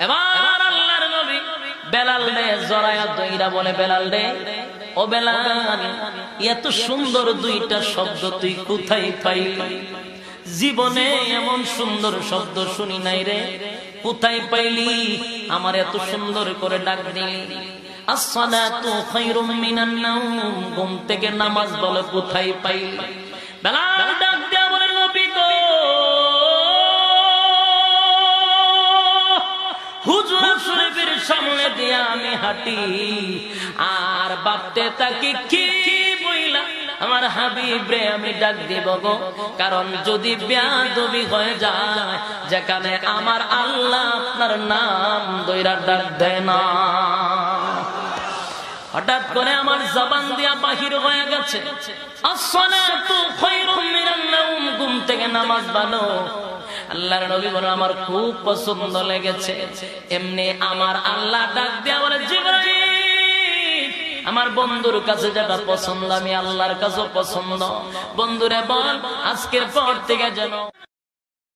এবার আল্লাহর নবী বেলাল রে জড়ায়া দইরা বলে, বেলাল রে, ও বেলাল, এত সুন্দর দুইটা শব্দ তুই কোথায় পাইলি? জীবনে এমন সুন্দর শব্দ শুনি নাই রে, কোথায় পাইলি? আমার এত সুন্দর করে ডাক দিলি। আসসালাতু খায়রুম মিনান নাওম, ঘুম থেকে নামাজ বলে কোথায় পাইলি? বেলাল ডাক দিয়া বলে, নবী গো, হুজুর শরীফের সামনে দিয়া আমি হাঁটি আর ভাবতে থাকি কি বইলা আমার হাবিব রে আমি ডাক দিব গো, কারণ যদি বেয়াদবি হয়ে যায় যেখানে আমার আল্লাহ আপনার নাম দইরা ডাক দেয় না। হঠাৎ করে আমার জবান দিয়া বাহির হয়ে গেছে আসসালাতু খায়রুম মিনান নাওম, ঘুম থেকে নামাজ ভালো। আল্লাহর নবী বলেন, আমার খুব পছন্দ লেগেছে। এমনি আমার আল্লাহ ডাক দিয়া বলে, জিবরাইল, আমার বন্ধুর কাছে যেটা পছন্দ আমি আল্লাহর কাছেও পছন্দ। বন্ধুরে বল, আজকের পর থেকে যেন